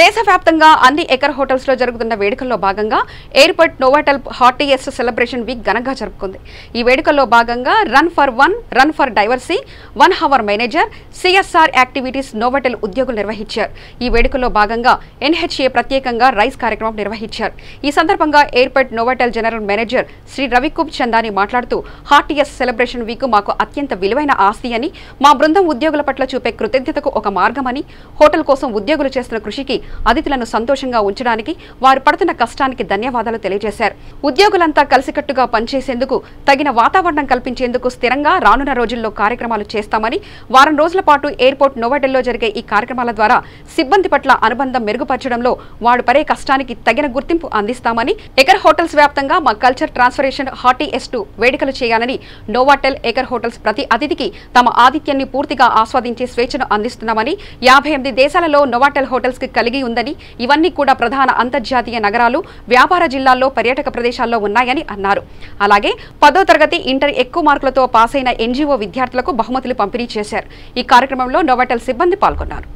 దేశవ్యాప్తంగా అన్ని acre hotels లో జరుగుతున్న వేడుకల్లో భాగంగా airport Novotel heartiest celebration week ఘనంగా జరుపుకుంది. ఈ వేడుకల్లో భాగంగా run for one, run for divorcee, 1 hour manager, CSR activities Novotel ఉద్యోగులు నిర్వహించారు. ఈ వేడుకల్లో భాగంగా ఎన్హెచ్ఏ ప్రత్యేకంగా రైస్ కార్యక్రమం నిర్వహించారు. ఈ సందర్భంగా airport Novotel general manager Shri Ravikub Chandani మాట్లాడుతూ హార్టియెస్ట్ సెలబ్రేషన్ వీక్ మాకు అత్యంత విలువైన ఆస్తి అని, మా బృందం ఉద్యోగుల పట్ల చూపే కృతజ్ఞతకు ఒక మార్గమని, హోటల్ కోసం ఉద్యోగులు చేస్తున్న కృషికి అతిథులను సంతోషంగా ఉంచడానికి వారు పడుతున్న కష్టానికి ధన్యవాదాలు తెలియజేశారు. ఉద్యోగులంతా కలిసికట్టుగా పనిచేసేందుకు తగిన వాతావరణం కల్పించేందుకు స్థిరంగా రానున్న రోజుల్లో కార్యక్రమాలు చేస్తామని, వారం రోజుల పాటు ఎయిర్పోర్ట్ నోవాటెల్లో జరిగే ఈ కార్యక్రమాల ద్వారా సిబ్బంది పట్ల అనుబంధం మెరుగుపరచడంలో వారు పడే కష్టానికి తగిన గుర్తింపు అందిస్తామని, ఎకర్ హోటల్స్ వ్యాప్తంగా మా కల్చర్ ట్రాన్స్ఫర్మేషన్ హార్టియెస్ట్ వేడుకలు చేయాలని, నోవాటెల్ ఎకర్ హోటల్స్ ప్రతి అతిథికి తమ ఆతిథ్యాన్ని పూర్తిగా ఆస్వాదించే స్వేచ్ఛను అందిస్తున్నామని, 58 దేశాలలో నోవాటెల్ హోటల్స్ కి కలిగి ఉందని, ఇవన్నీ కూడా ప్రధాన అంతర్జాతీయ నగరాలు, వ్యాపార జిల్లాల్లో, పర్యాటక ప్రదేశాల్లో ఉన్నాయని అన్నారు. అలాగే 10వ తరగతి, ఇంటర్ ఎక్కువ మార్కులతో పాస్ అయిన ఎన్జీఓ విద్యార్థులకు బహుమతులు పంపిణీ చేశారు. ఈ కార్యక్రమంలో నోవాటెల్ సిబ్బంది పాల్గొన్నారు.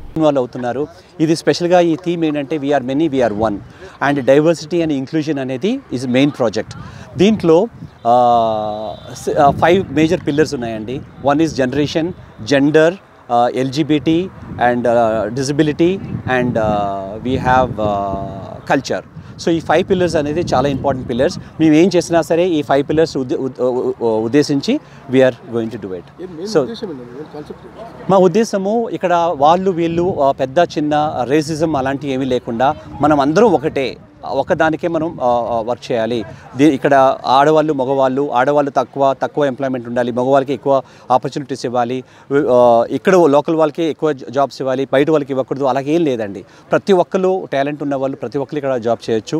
ఇది స్పెషల్గా ఈ థీమ్ ఏంటంటే we are many we are one and diversity and inclusion అనేది ఈజ్ మెయిన్ ప్రాజెక్ట్. దీంట్లో 5 మేజర్ పిల్లర్స్ ఉన్నాయండి. One is generation, gender, LGBT and disability and we have culture. So ఈ 5 పిల్లర్స్ అనేది చాలా ఇంపార్టెంట్ పిల్లర్స్. మేము ఏం చేసినా సరే ఈ 5 పిల్లర్స్ ఉద్దేశించి we are going to do it. So మా ఉద్దేశము ఇక్కడ వాళ్ళు వీళ్ళు పెద్ద చిన్న రేసిజం అలాంటివి ఏమీ లేకుండా మనం అందరూ ఒకదానికే మనం వర్క్ చేయాలి. ఇక్కడ ఆడవాళ్ళు మగవాళ్ళు, ఆడవాళ్ళు తక్కువ ఎంప్లాయ్మెంట్ ఉండాలి, మగవాళ్ళకి ఎక్కువ ఆపర్చునిటీస్ ఇవ్వాలి, ఇక్కడ లోకల్ వాళ్ళకి ఎక్కువ జాబ్స్ ఇవ్వాలి, బయట వాళ్ళకి ఇవ్వకూడదు, అలాగే ఏం లేదండి. ప్రతి ఒక్కరు టాలెంట్ ఉన్న వాళ్ళు ప్రతి ఒక్కరు ఇక్కడ జాబ్ చేయొచ్చు.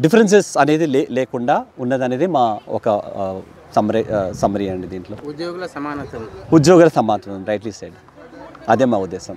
డిఫరెన్సెస్ అనేది లేకుండా ఉన్నదనేది మా ఒక సమ్మరీ అండి. దీంట్లో ఉద్యోగుల సమానత్వం రైట్లీ సైడ్, అదే మా ఉద్దేశం.